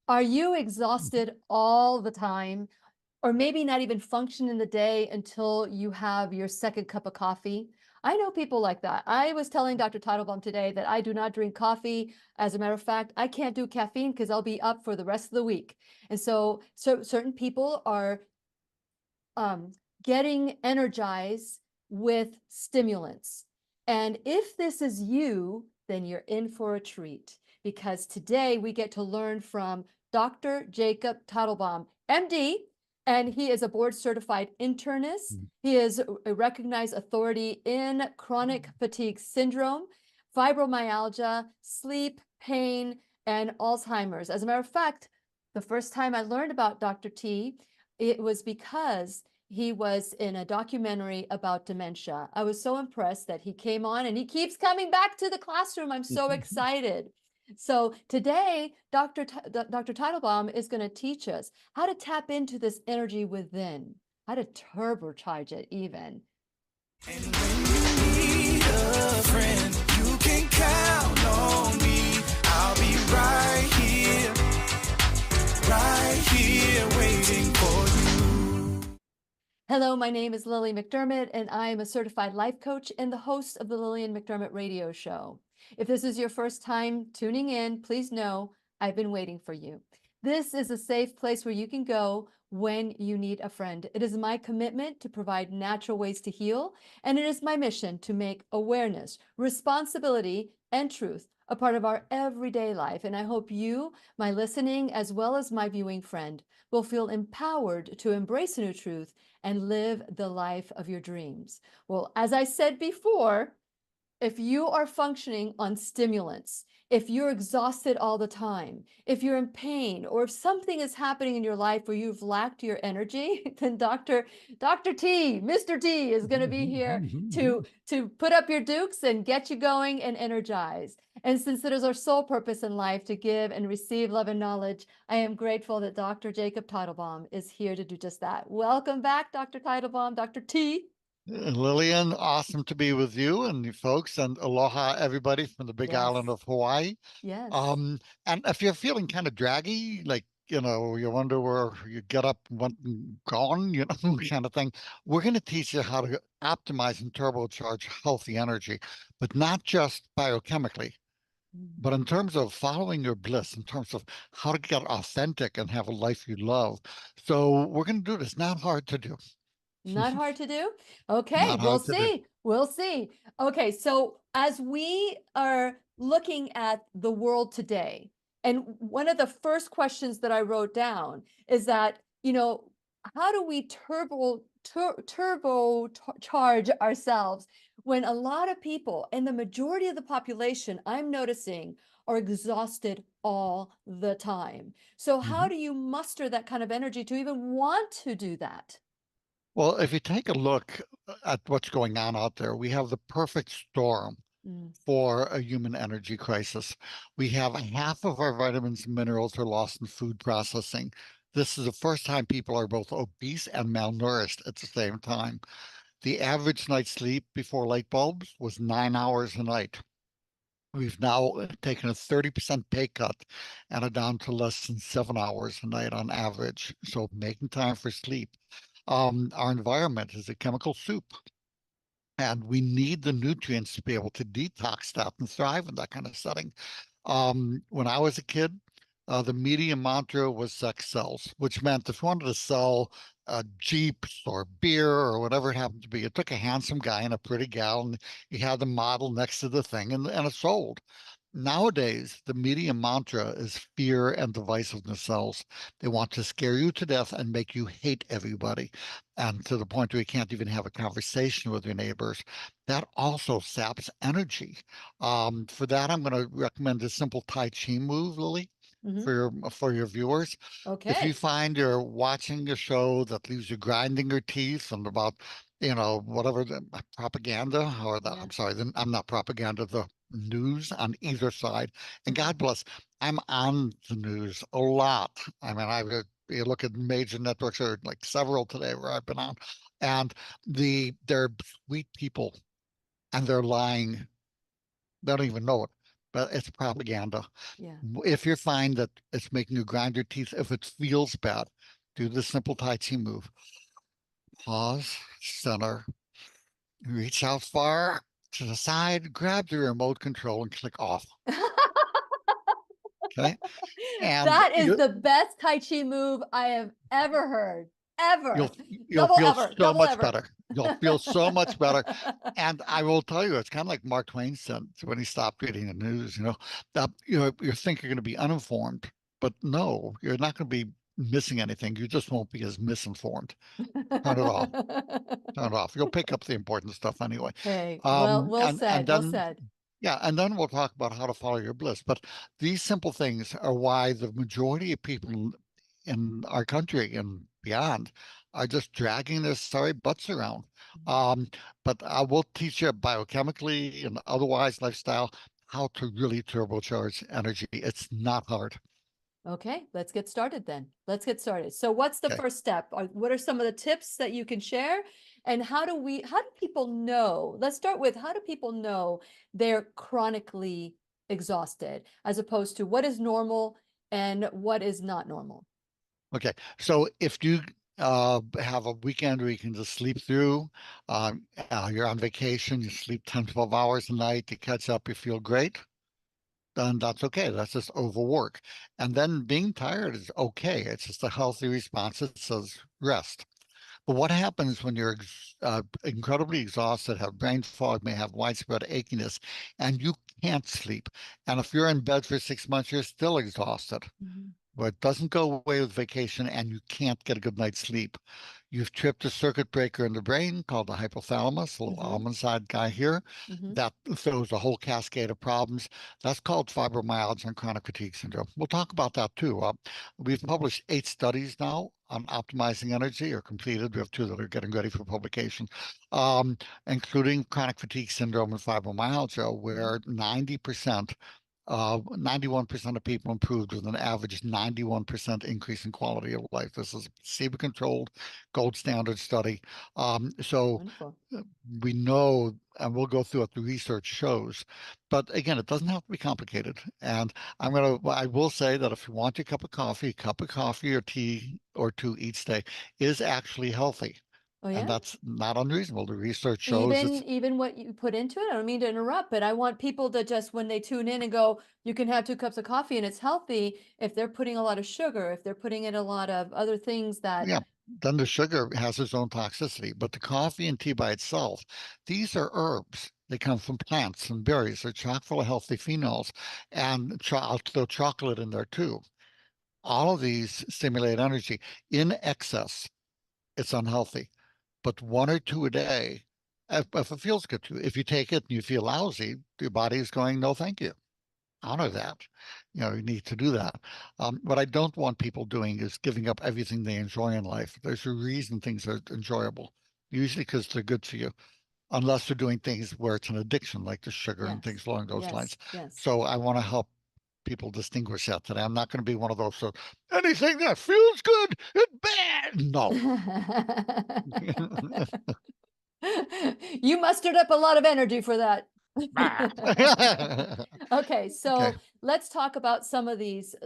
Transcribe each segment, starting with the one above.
Are you exhausted all the time, or maybe not even function in the day until you have your second cup of coffee? I know people like that. I was telling Dr. Teitelbaum today that I do not drink coffee. As a matter of fact, I can't do caffeine because I'll be up for the rest of the week. And so certain people are um, getting energized with stimulants. And if this is you, then you're in for a treat, because today we get to learn from Dr. Jacob Teitelbaum, MD, and he is a board certified internist. He is a recognized authority in chronic fatigue syndrome, fibromyalgia, sleep, pain, and Alzheimer's. As a matter of fact, the first time I learned about Dr. T, it was because he was in a documentary about dementia. I was so impressed that he came on, and he keeps coming back to the classroom. I'm so excited. So today, Dr. Teitelbaum is going to teach us how to tap into this energy within, how to turbocharge it even. And when you need a friend, you can count on me. I'll be right here waiting for you. Hello, my name is Lily McDermott, and I am a certified life coach and the host of the Lillian McDermott radio show. If this is your first time tuning in, please know I've been waiting for you. This is a safe place where you can go when you need a friend. It is my commitment to provide natural ways to heal, and it is my mission to make awareness, responsibility, and truth a part of our everyday life. And I hope you, my listening, as well as my viewing friend, will feel empowered to embrace a new truth and live the life of your dreams. Well, as I said before, if you are functioning on stimulants, if you're exhausted all the time, if you're in pain, or if something is happening in your life where you've lacked your energy, then Dr. T, Mr. T is going to be here to put up your dukes and get you going and energized. And since it is our sole purpose in life to give and receive love and knowledge, I am grateful that Dr. Jacob Teitelbaum is here to do just that. Welcome back, Dr. Teitelbaum, Dr. T. Lillian, awesome to be with you and you folks, and aloha everybody from the big island Yes. of Hawaii. Yes. And if you're feeling kind of draggy, like you wonder where you get up and went and gone, kind of thing, we're going to teach you how to optimize and turbocharge healthy energy, but not just biochemically, but in terms of following your bliss, in terms of how to get authentic and have a life you love. So we're going to do this. Not hard to do. Not hard to do? Okay, Not we'll hard to do. see. We'll see. Okay, so as we are looking at the world today, and one of the first questions that I wrote down is that, how do we turbo charge ourselves when a lot of people, and the majority of the population I'm noticing, are exhausted all the time. So how do you muster that kind of energy to even want to do that? Well, if you take a look at what's going on out there, we have the perfect storm Mm. for a human energy crisis. We have half of our vitamins and minerals are lost in food processing. This is the first time people are both obese and malnourished at the same time. The average night's sleep before light bulbs was 9 hours a night. We've now taken a 30% pay cut and are down to less than 7 hours a night on average. So making time for sleep. Our environment is a chemical soup, and we need the nutrients to be able to detox that and thrive in that kind of setting. When I was a kid, the media mantra was sex sells, which meant if you wanted to sell Jeeps or beer or whatever it happened to be, it took a handsome guy and a pretty gal, and you had the model next to the thing, and it sold. Nowadays, the media mantra is fear and divisiveness sells. They want to scare you to death and make you hate everybody, and to the point where you can't even have a conversation with your neighbors. That also saps energy. For that, I'm going to recommend a simple Tai Chi move, Lily, Mhm. for your viewers. If you Okay. find you're watching a show that leaves you grinding your teeth and about, whatever the propaganda or Yeah. I'm sorry, I'm not propaganda, the news on either side. And God bless, I'm on the news a lot. I mean, you look at major networks, or like several today where I've been on, and they're sweet people and they're lying. They don't even know it. but it's propaganda. Yeah. If you find that it's making you grind your teeth, if it feels bad, do the simple Tai Chi move. Pause, center, reach out far to the side, grab the remote control and click off. Okay. And That is the best Tai Chi move I have ever heard. you'll Ever. you'll Double feel ever. so Double much ever. better. You'll feel so much better. And I will tell you, it's kind of like Mark Twain said when he stopped reading the news, you think you're going to be uninformed, but no, you're not going to be missing anything. You just won't be as misinformed. Turn it off. Turn it off. You'll pick up the important stuff anyway. Hey, well And said. Well then said. yeah, and then we'll talk about how to follow your bliss. But these simple things are why the majority of people in our country and beyond are just dragging their sorry butts around. Um, but I will teach you biochemically and otherwise lifestyle how to really turbocharge energy. It's not hard. Okay, let's get started then. Let's get started. So what's the Okay. first step? What are some of the tips that you can share? And how do people know? Let's start with how do people know they're chronically exhausted as opposed to what is normal and what is not normal? Okay. So if you have a weekend where you can just sleep through, you're on vacation, you sleep 10, 12 hours a night, you catch up, you feel great, then that's okay. That's just overwork. And then being tired is okay. It's just a healthy response. It says rest. But what happens when you're incredibly exhausted, have brain fog, may have widespread achiness, and you can't sleep? And if you're in bed for 6 months, you're still exhausted. Mhm. But it doesn't go away with vacation, and you can't get a good night's sleep. You've tripped a circuit breaker in the brain called the hypothalamus, a little Mhm. almond side guy here. Mhm. That throws a whole cascade of problems. That's called fibromyalgia and chronic fatigue syndrome. We'll talk about that too. We've published 8 studies now on optimizing energy, or completed. We have 2 that are getting ready for publication, um, including chronic fatigue syndrome and fibromyalgia, Mhm. where 91% of people improved with an average 91% increase in quality of life. This is a placebo-controlled gold standard study. So Wonderful. we know, and we'll go through what the research shows. But again, it doesn't have to be complicated. And I will say that if you want your a cup of coffee or tea or 2 each day is actually healthy. Oh And yeah? that's not unreasonable. The research shows it's, Even what you put into it? I don't mean to interrupt, but I want people to just when they tune in and go, you can have 2 cups of coffee and it's healthy. If they're putting a lot of sugar, if they're putting in a lot of other things that yeah, then the sugar has its own toxicity. But the coffee and tea by itself, these are herbs. They come from plants and berries. They're chock full of healthy phenols, and I'll throw chocolate in there too. All of these stimulate energy. In excess, it's unhealthy, but 1 or 2 a day, if it feels good to you. If you take it and you feel lousy, your body is going, no, thank you. Honor that. You need to do that. What I don't want people doing is giving up everything they enjoy in life. There's a reason things are enjoyable, usually because they're good for you, unless they're doing things where it's an addiction, like the sugar and yes, things along those lines. yes, yes. So I want to help people distinguish that today. I'm not going to be one of those. So anything that feels good is bad. No. You mustered up a lot of energy for that. Okay, Okay. so let's talk about some of these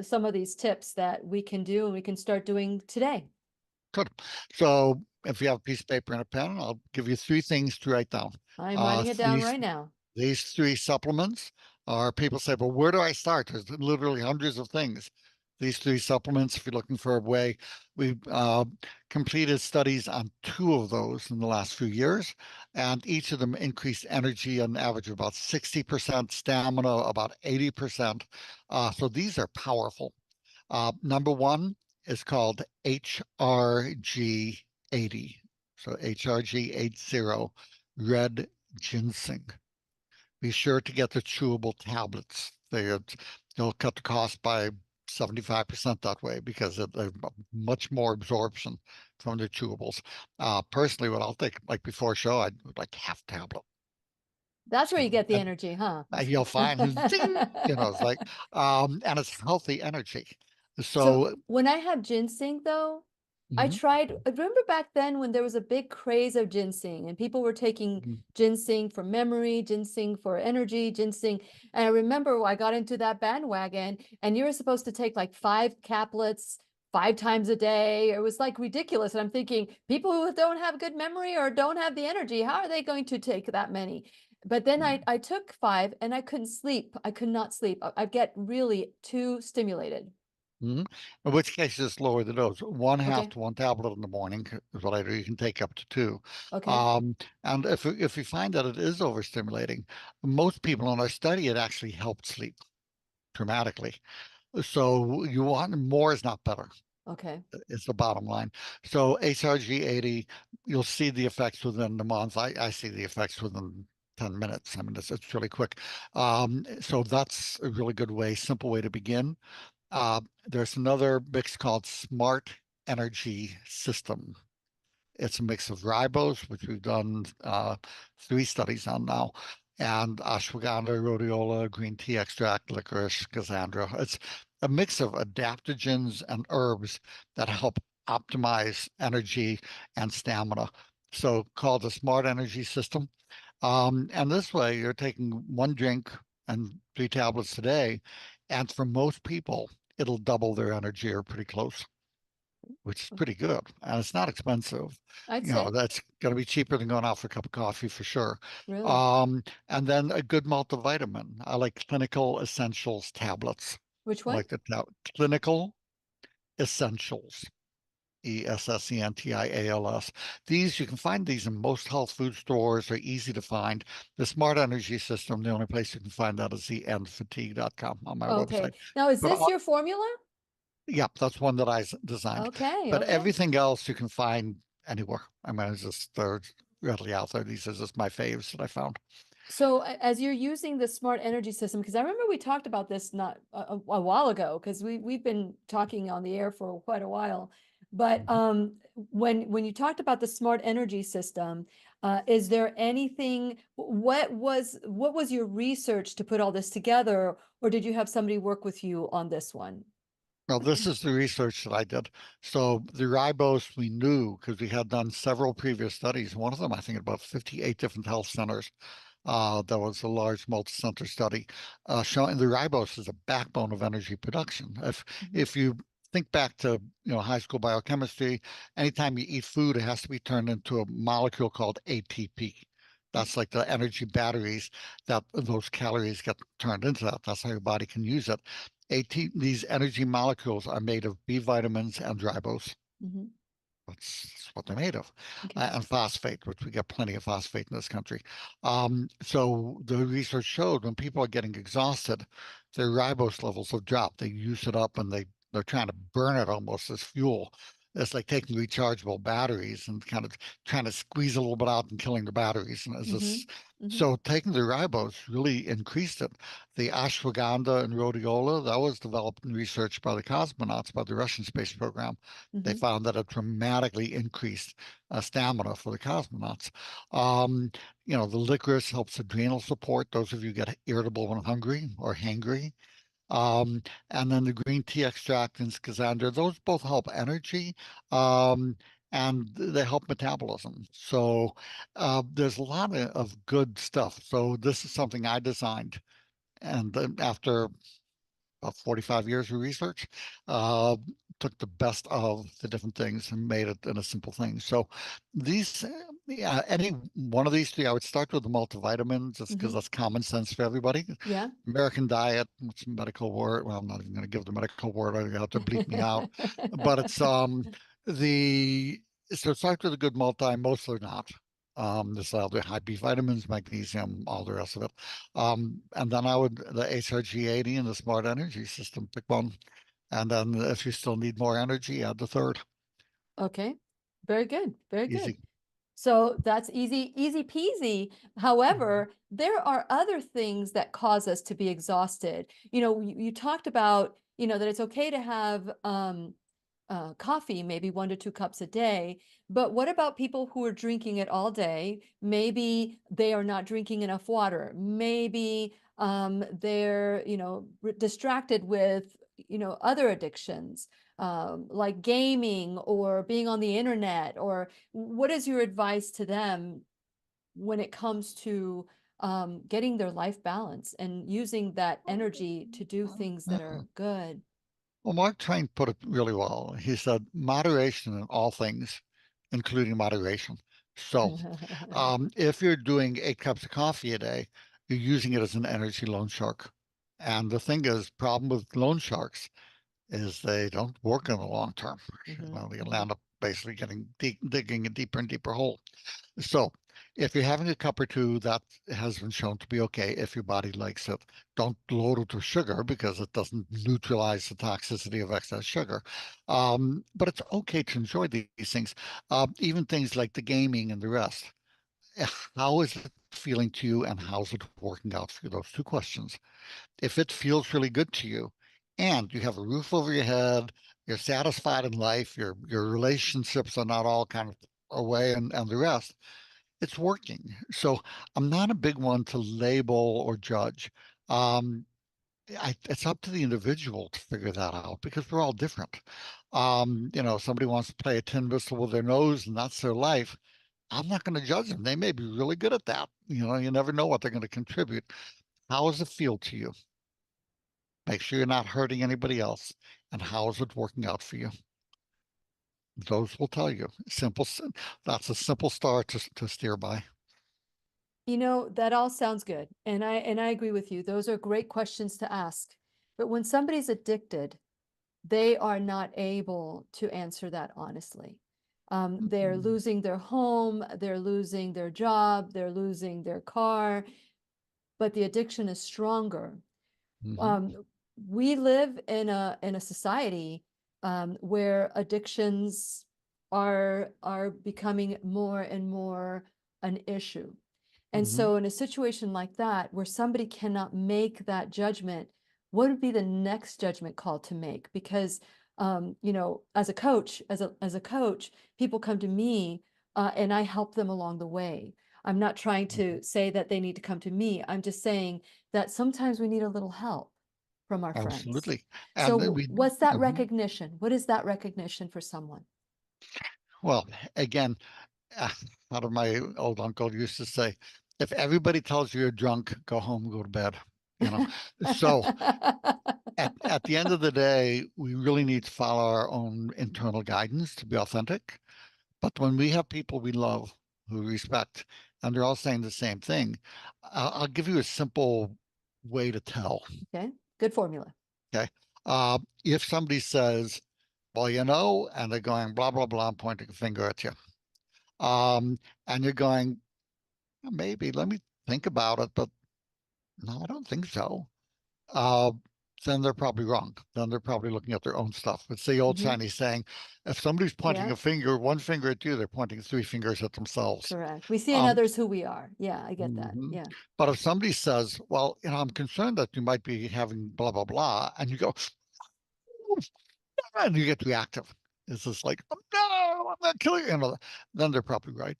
tips that we can do and we can start doing today. Good. So if you have a piece of paper and a pen, I'll give you 3 things to write down. I'm Uh, writing it down these right now. these 3 supplements are, people say, well, where do I start? There's literally hundreds of things. These 3 supplements, if you're looking for a way, we've completed studies on 2 of those in the last few years, and each of them increased energy on average of about 60%, stamina about 80%. So these are powerful. Number 1 is called HRG 80. So HRG 80, red ginseng. Be sure to get the chewable tablets. They'll cut the cost by 75% that way because they're much more absorption from the chewables. Personally, what I'll take, like before show, I'd like half tablet. That's where you get the And energy, huh? you'll find, zing, it's like, and it's healthy energy. So So when I have ginseng though, I Mhm, tried, I remember back then when there was a big craze of ginseng and people were taking mhm, ginseng for memory, ginseng for energy, ginseng. And I remember I got into that bandwagon and you were supposed to take like 5 caplets 5 times a day. It was like ridiculous. And I'm thinking, people who don't have good memory or don't have the energy, how are they going to take that many? But then mhm, I took 5 and I couldn't sleep. I could not sleep. I get really too stimulated. mhm. In which case, just lower the dose. One half Okay. to one tablet in the morning is what I do. You can take up to two. Okay. Um, and if you find that it is overstimulating, most people in our study, it actually helped sleep dramatically. So you want more is not better. Okay. Is the bottom line. So HRG80, you'll see the effects within the month. I see the effects within 10 minutes. I mean, it's really quick. So that's a really good way, simple way to begin. There's another mix called Smart Energy System. It's a mix of ribose, which we've done 3 studies on now, and ashwagandha, rhodiola, green tea extract, licorice, cassandra. It's a mix of adaptogens and herbs that help optimize energy and stamina. So called the Smart Energy System. And this way, you're taking one drink and 3 tablets a day, and for most people, it'll double their energy or pretty close, which is pretty good. And it's not expensive. I'd You know, say, that's going to be cheaper than going out for a cup of coffee for sure. really. And then a good multivitamin. I like Clinical Essentials tablets. Which I one? like the Clinical Essentials. Essentials. These, you can find these in most health food stores. They're easy to find. The Smart Energy System, the only place you can find that is theendfatigue.com on my Okay. website. Now, is But this your formula? yeah, that's one that I designed. Okay. But Okay. everything else you can find anywhere. I mean, it's just they're readily out there. These are just my faves that I found. So as you're using the smart energy system, because I remember we talked about this not a while ago, because we've been talking on the air for quite a while. But Mhm. when you talked about the smart energy system, is there anything? What was your research to put all this together, or did you have somebody work with you on this one? Well, this is the research that I did. So the ribose we knew because we had done several previous studies. One of them, I think, about 58 different health centers. That was a large multi-center study showing the ribose is a backbone of energy production. Mhm. If you think back to high school biochemistry, anytime you eat food, it has to be turned into a molecule called ATP. That's like the energy batteries that those calories get turned into that. That's how your body can use it. These energy molecules are made of B vitamins and ribose. Mhm. That's what they're made of, Okay. and phosphate, which we get plenty of phosphate in this country. So the research showed when people are getting exhausted, their ribose levels have dropped. They use it up and they're trying to burn it almost as fuel. It's like taking rechargeable batteries and kind of trying to squeeze a little bit out and killing the batteries. And it's Mm-hmm. just, Mm-hmm. so taking the ribose really increased it. The ashwagandha and rhodiola, that was developed and researched by the cosmonauts, by the Russian space program. They Mm-hmm. found that it dramatically increased stamina for the cosmonauts. Um, the licorice helps adrenal support. Those of you get irritable when hungry or hangry. Um, and then the green tea extract and schizandra, those both help energy and they help metabolism. So there's a lot of good stuff. So this is something I designed. And then after about 45 years of research, uh, took the best of the different things and made it in a simple thing. So these, yeah, any one of these 3, I would start with the multivitamins just because Mm-hmm. that's common sense for everybody. Yeah. American diet, which is a medical word. Well, I'm not even going to give the medical word. You have to bleep me out. But it's the so start with a good multi. Most are not. This will have high B vitamins, magnesium, all the rest of it. And then I would the HRG80 and the Smart Energy System, pick one. And then if you still need more energy, add the third. Okay. Very good. Very good. Easy. So that's easy, easy peasy. However, there are other things that cause us to be exhausted. You talked about, that it's okay to have coffee, maybe 1 to 2 cups a day. But what about people who are drinking it all day? Maybe they are not drinking enough water. Maybe they're, distracted with other addictions, like gaming or being on the internet, or what is your advice to them when it comes to getting their life balance and using that energy to do things that Yeah. are good? Well, Mark Twain put it really well. He said, moderation in all things, including moderation. So, if you're doing 8 cups of coffee a day, you're using it as an energy loan shark. And the thing is, problem with loan sharks is they don't work in the long term. They land up basically digging a deeper and deeper hole. So, if you're having a cup or two, that has been shown to be okay if your body likes it. Don't load it with sugar because it doesn't neutralize the toxicity of excess sugar. But it's okay to enjoy these things, even things like the gaming and the rest. How is it feeling to you, and how's it working out for you? Those two questions. If it feels really good to you, and you have a roof over your head, you're satisfied in life, your relationships are not all kind of away, and the rest, it's working. So I'm not a big one to label or judge. Um, it's up to the individual to figure that out because we're all different. Somebody wants to play a tin whistle with their nose and that's their life. I'm not going to judge them. They may be really good at that. You never know what they're going to contribute. How does it feel to you? Make sure you're not hurting anybody else. And how is it working out for you? Those will tell you. That's a simple star to steer by. That all sounds good. And I agree with you. Those are great questions to ask. But when somebody's addicted, they are not able to answer that honestly. They're Mhm. losing their home, they're losing their job, they're losing their car, but the addiction is stronger. Mhm. um, we live in a society where addictions are becoming more and more an issue. And Mhm. so in a situation like that, where somebody cannot make that judgment, what would be the next judgment call to make? Because as a coach, as a coach, people come to me, and I help them along the way. I'm not trying Mhm. to say that they need to come to me. I'm just saying that sometimes we need a little help from our friends. Absolutely. And then So we, what's that mhm. recognition? What is that recognition for someone? Well, again, uh, how did my old uncle used to say, if everybody tells you you're drunk, go home, go to bed. You know, so at the end of the day, we really need to follow our own internal guidance to be authentic. But when we have people we love, who we respect, and they're all saying the same thing, I'll give you a simple way to tell. Okay, good formula. Okay. If somebody says, well, and they're going blah, blah, blah, pointing a finger at you. And you're going, maybe, let me think about it, but no, I don't think so. Uh, then they're probably wrong. Then they're probably looking at their own stuff. It's the old Hmm. Chinese saying, if somebody's pointing Yeah, a finger, one finger at you, they're pointing 3 fingers at themselves. correct. We see in Um, others who we are. Yeah, I get that. mhm. Yeah. But if somebody says, well, I'm concerned that you might be having blah, blah, blah, and you go, and you get reactive. It's just like, oh, no, I'm not killing you. Then they're probably right.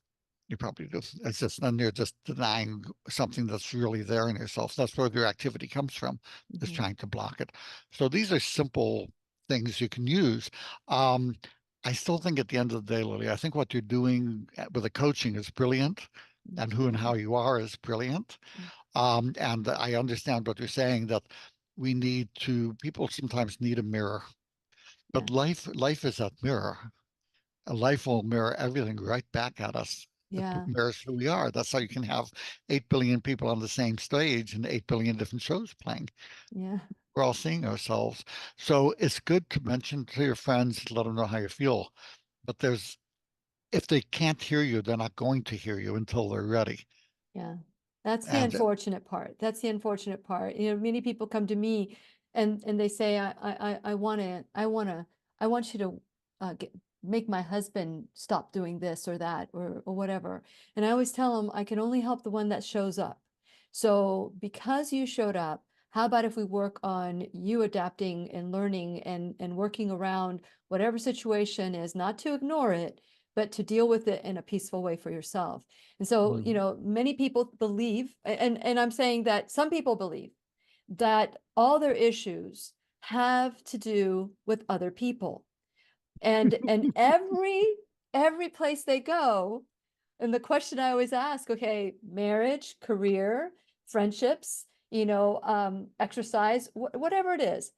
You probably do. It's just then you're just denying something that's really there in yourself. That's where their activity comes from, is Hmm. trying to block it. So these are simple things you can use. Um, I still think at the end of the day, Lily, I think what you're doing with the coaching is brilliant, and who and how you are is brilliant. And I understand what you're saying, that people sometimes need a mirror, Yeah. but life is that mirror. A life will mirror everything right back at us. It Yeah. mirrors who we are. That's how you can have 8 billion people on the same stage and 8 billion different shows playing. Yeah. We're all seeing ourselves. So it's good to mention to your friends, let them know how you feel. But if they can't hear you, they're not going to hear you until they're ready. Yeah, that's the And unfortunate part. That's the unfortunate part. Many people come to me and they say, I want you to make my husband stop doing this or that or whatever. And I always tell them I can only help the one that shows up. So because you showed up, how about if we work on you adapting and learning and working around whatever situation is, not to ignore it, but to deal with it in a peaceful way for yourself. And so, Mhm. many people believe, and I'm saying that some people believe that all their issues have to do with other people. And every place they go, and the question I always ask, okay, marriage, career, friendships, exercise, whatever it is,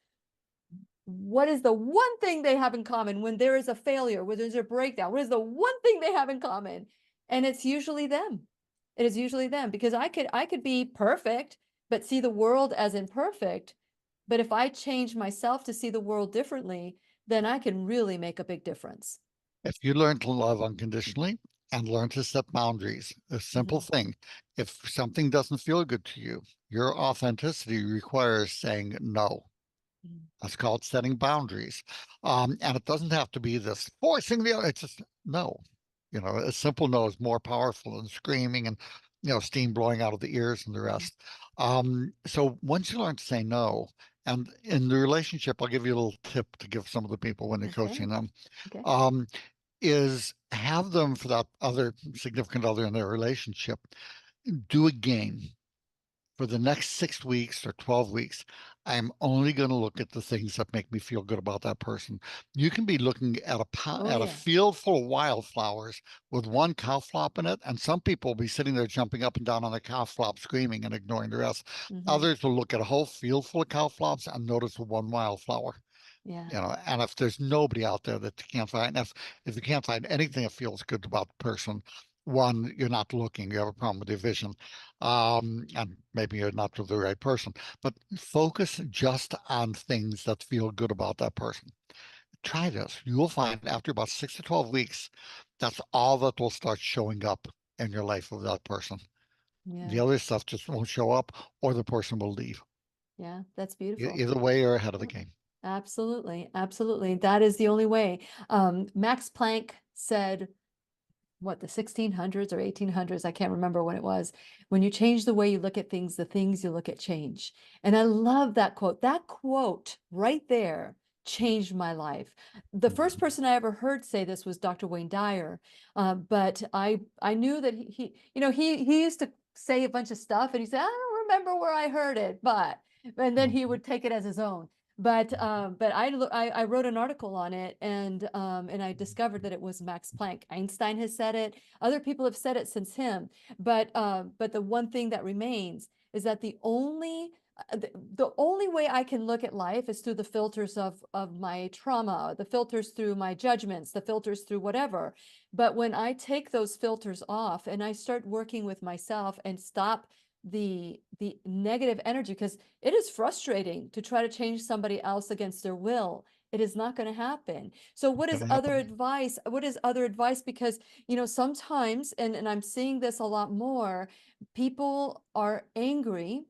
what is the one thing they have in common when there is a failure, when there's a breakdown? What is the one thing they have in common? And it's usually them. It is usually them, because I could be perfect, but see the world as imperfect. But if I change myself to see the world differently, then I can really make a big difference. If you learn to love unconditionally and learn to set boundaries, a simple Mhm. thing, if something doesn't feel good to you, your authenticity requires saying no. Mm. That's called setting boundaries. And it doesn't have to be this forcing the other. It's just no. A simple no is more powerful than screaming and steam blowing out of the ears and the Mhm. rest. So once you learn to say no, and in the relationship, I'll give you a little tip to give some of the people when you're Okay. coaching them. Okay. Um, is have them for that other significant other in their relationship do a game for the next 6 weeks or 12 weeks. I'm only going to look at the things that make me feel good about that person. You can be looking at Oh at a yeah. field full of wildflowers with one cow flop in it, and some people will be sitting there jumping up and down on the cow flop, screaming and ignoring the rest. Hmm. Others will look at a whole field full of cow flops and notice the one wildflower. Yeah. And if there's nobody out there that you can't find, if you can't find anything that feels good about the person, one, you're not looking, you have a problem with your vision, and maybe you're not with the right person. But focus just on things that feel good about that person. Try this. You will find after about 6 to 12 weeks, that's all that will start showing up in your life of that person. Yeah. The other stuff just won't show up, or the person will leave. Yeah. That's beautiful. Either way, you're ahead of the Yep. game. Absolutely. Absolutely. That is the only way. Max Planck said, what, the 1600s or 1800s, I can't remember when it was, when you change the way you look at things, the things you look at change. And I love that quote. That quote right there changed my life. The first person I ever heard say this was Dr. Wayne Dyer. But I knew that he used to say a bunch of stuff, and he said, I don't remember where I heard it, and then he Mhm. would take it as his own. But I wrote an article on it, and I discovered that it was Max Planck. Einstein has said it. Other people have said it since him. But the one thing that remains is that the only way I can look at life is through the filters of my trauma, the filters through my judgments, the filters through whatever. But when I take those filters off and I start working with myself and stop the negative energy, because it is frustrating to try to change somebody else against their will. It is not going to happen. So It's what is gonna other happen. advice? What is other advice? Because, sometimes, and I'm seeing this a lot more, people are angry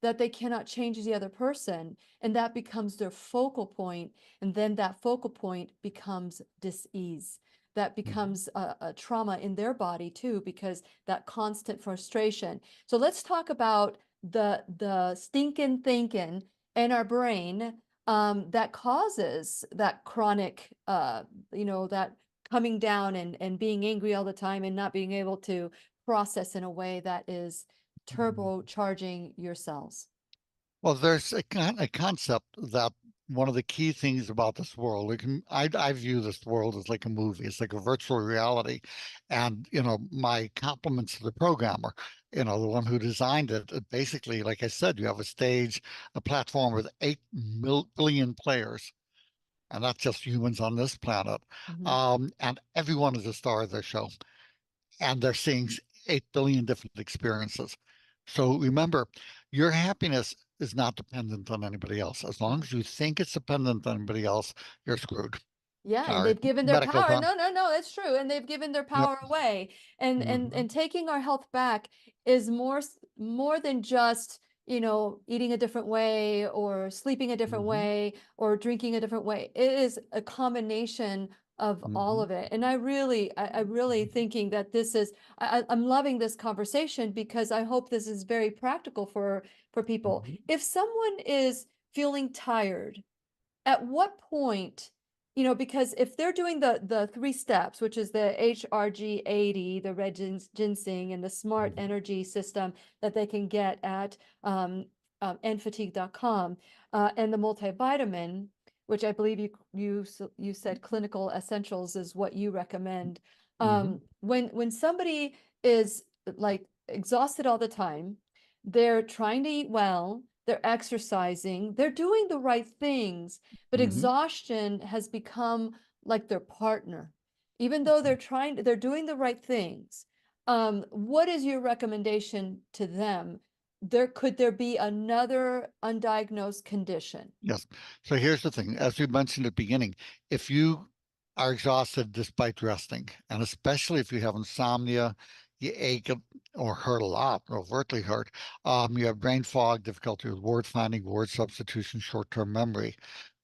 that they cannot change the other person, and that becomes their focal point, and then that focal point becomes dis-ease. That Mhm. becomes a trauma in their body too, because that constant frustration. So let's talk about the stinking thinking in our brain, that causes that chronic, that coming down and being angry all the time and not being able to process in a way that is turbocharging your cells. Well, there's a concept that one of the key things about this world, I view this world as like a movie. It's like a virtual reality. And, my compliments to the programmer, the one who designed it. Basically, like I said, you have a stage, a platform with 8 billion players, and that's just humans on this planet. Mhm. And everyone is a star of their show, and they're seeing 8 billion different experiences. So remember, your happiness is not dependent on anybody else. As long No. as you think it's dependent on anybody else, you're screwed. Yeah, and Sorry, they've given their medical power. term. No, no, no, it's true. And they've given their Yep. power away. And Mhm. taking our health back is more than just, eating a different way or sleeping a different Mhm. way or drinking a different way. It is a combination of all Mhm. of it. And I really thinking that this is, I'm loving this conversation, because I hope this is very practical for people. Mhm. If someone is feeling tired, at what point, because if they're doing the three steps, which is the HRG80, the red ginseng, and the smart Mhm. energy system that they can get at and fatigue.com, and the multivitamin, which I believe you said clinical essentials is what you recommend. Mhm. When somebody is like exhausted all the time, they're trying to eat well, they're exercising, they're doing the right things, but Mhm. exhaustion has become like their partner. Even though they're doing the right things. What is your recommendation to them? Could there be another undiagnosed condition? Yes. So here's the thing, as we mentioned at the beginning, if you are exhausted despite resting, and especially if you have insomnia, you ache or hurt a lot, overtly hurt, you have brain fog, difficulty with word finding, word substitution, short-term memory,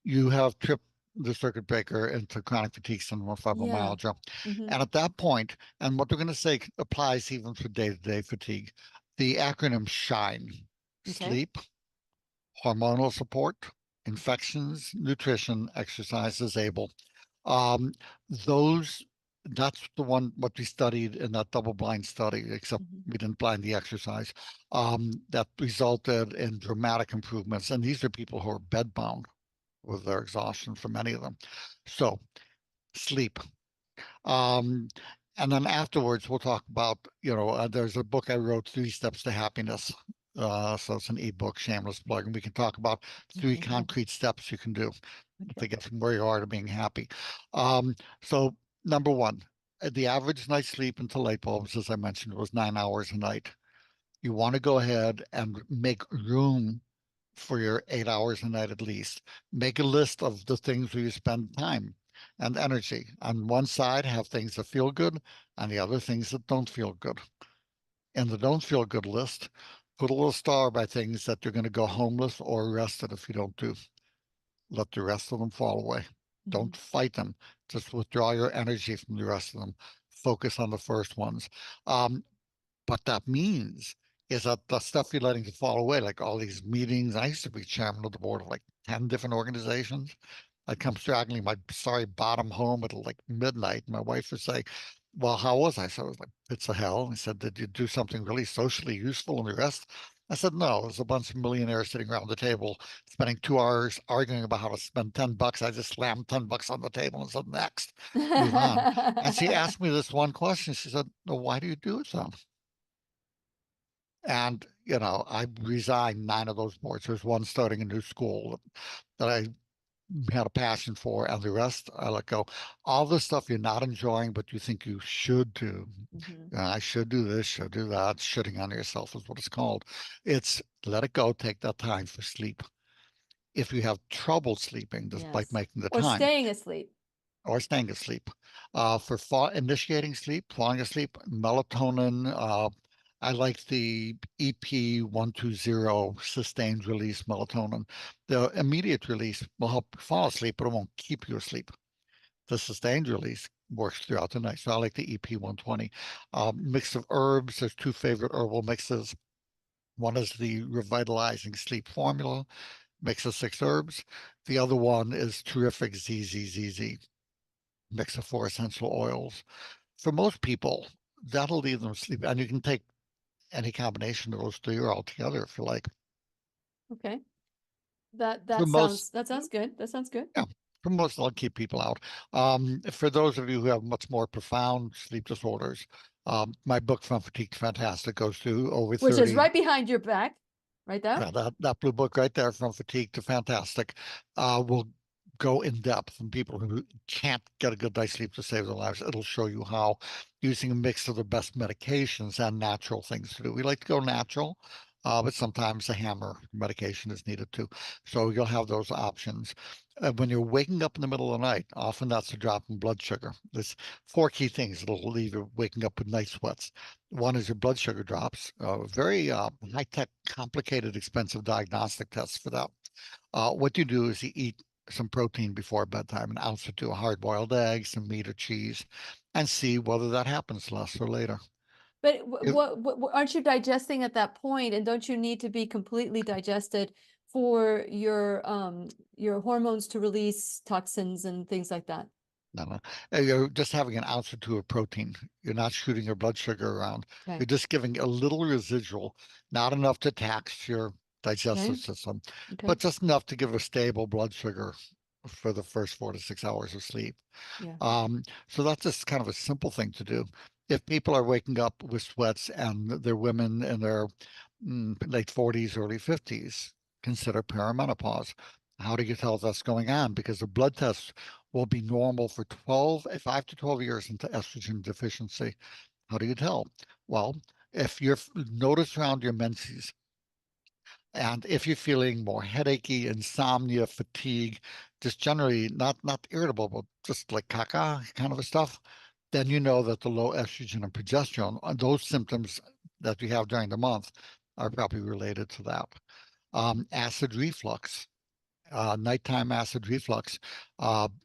you have tripped the circuit breaker into chronic fatigue syndrome or Yeah. fibromyalgia. Mm-hmm. And at that point, and what we're going to say applies even for day-to-day fatigue, the acronym SHINE, Okay. sleep, hormonal support, infections, nutrition, exercise, disable. Um, those, that's the one what we studied in that double-blind study, except Mm-hmm. we didn't blind the exercise, that resulted in dramatic improvements. And these are people who are bedbound with their exhaustion for many of them. So sleep. Um, and then afterwards, we'll talk about, there's a book I wrote, Three Steps to Happiness. So it's an ebook, shameless plug, and we can talk about three concrete steps you can do to Okay. get from where you are to being happy. Um, so number one, the average night's sleep until light bulbs, as I mentioned, was 9 hours a night. You want to go ahead and make room for your 8 hours a night at least. Make a list of the things where you spend time and energy. On one side, have things that feel good, on the other, things that don't feel good. In the don't feel good list, put a little star by things that you're going to go homeless or arrested if you don't do. Let the rest of them fall away. Mm-hmm. Don't fight them. Just withdraw your energy from the rest of them. Focus on the first ones. Um, what that means is that the stuff you're letting fall away, like all these meetings, I used to be chairman of the board of like 10 different organizations. I'd come straggling my sorry bottom home at like midnight. My wife would say, well, how was I? So I was like, it's a hell. He said, did you do something really socially useful and the rest? I said, no, it was a bunch of millionaires sitting around the table, spending 2 hours arguing about how to spend $10. I just slammed $10 on the table and said, next, move on. And she asked me this one question. She said, no, why do you do it then? And, I resigned 9 of those boards. There's one starting a new school that I had a passion for, and the rest I let go. All the stuff you're not enjoying, but you think you should do. Mm-hmm. I should do this, should do that. Shitting on yourself is what it's called. It's let it go, take that time for sleep. If you have trouble sleeping, despite Yes. making the Or time, staying asleep. or staying asleep. For initiating sleep, falling asleep, melatonin. I like the EP120 sustained release melatonin. The immediate release will help you fall asleep, but it won't keep you asleep. The sustained release works throughout the night. So I like the EP120. Mix of herbs. There's two favorite herbal mixes. One is the revitalizing sleep formula, mix of 6 herbs. The other one is terrific ZZZZ, mix of 4 essential oils. For most people, that'll leave them sleep. And you can take any combination of those three or all together if you like. Okay. That For that most, sounds that sounds good. That sounds good. yeah, for most, I'll keep people out. For those of you who have much more profound sleep disorders, my book From Fatigue to Fantastic goes through over Which is 30. right behind your back, right there. Yeah, that blue book right there, From Fatigue to Fantastic, will go in depth and people who can't get a good night's sleep to save their lives. It'll show you how using a mix of the best medications and natural things to do. We like to go natural, but sometimes a hammer medication is needed too. So you'll have those options. When you're waking up in the middle of the night, often that's a drop in blood sugar. There's 4 key things that'll leave you waking up with night sweats. One is your blood sugar drops, very high-tech, complicated, expensive diagnostic tests for that. What you do is you eat some protein before bedtime, an ounce or two of hard-boiled eggs, some meat or cheese, and see whether that happens less or later. But If, what aren't you digesting at that point, and don't you need to be completely digested for your hormones to release toxins and things like that? no, no, you're just having an ounce or two of protein. You're not shooting your blood sugar around. Okay. You're just giving a little residual, not enough to tax your digestive Okay. system, Okay. but just enough to give a stable blood sugar for the first 4 to 6 hours of sleep. Yeah. So that's just kind of a simple thing to do. If people are waking up with sweats and they're women in their late 40s, early 50s, consider perimenopause. How do you tell if that's going on? Because the blood tests will be normal for 5 to 12 years into estrogen deficiency. How do you tell? Well, if you're notice around your menses, and if you're feeling more headachy, insomnia, fatigue, just generally not irritable, but just like caca kind of a stuff, then you know that the low estrogen and progesterone, those symptoms that you have during the month are probably related to that. Acid reflux, nighttime acid reflux,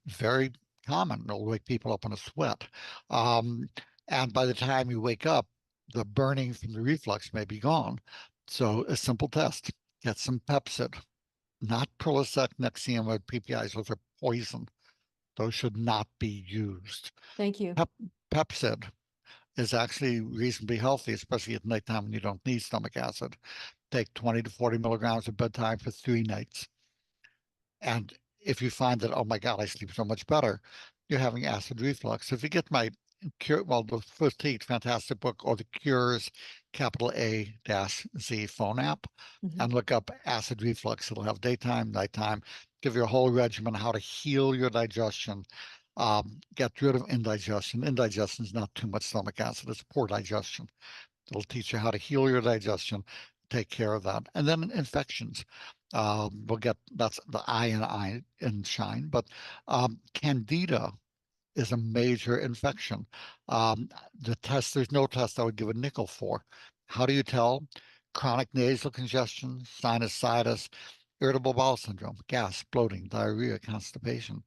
very common. It'll wake people up in a sweat. Um, and by the time you wake up, the burning from the reflux may be gone. So a simple test, get some Pepsid, not Prilosec, Nexium, or PPIs. Those are poison. Those should not be used. Thank you. Pep Pepsid is actually reasonably healthy, especially at nighttime when you don't need stomach acid. Take 20 to 40 milligrams at bedtime for 3 nights. And if you find that, oh my God, I sleep so much better, you're having acid reflux. If you get my cure, well, the First Heat, fantastic book, or the Cures, capital A dash Z phone app, Mhm. and look up acid reflux. It'll have daytime, nighttime, give you a whole regimen how to heal your digestion, get rid of indigestion. Indigestion is not too much stomach acid, it's poor digestion. It'll teach you how to heal your digestion, take care of that. And then infections. We'll get that's the I in S.H.I.N.E, but Candida is a major infection. There's no test I would give a nickel for. How do you tell? Chronic nasal congestion, sinusitis, irritable bowel syndrome, gas, bloating, diarrhea, constipation.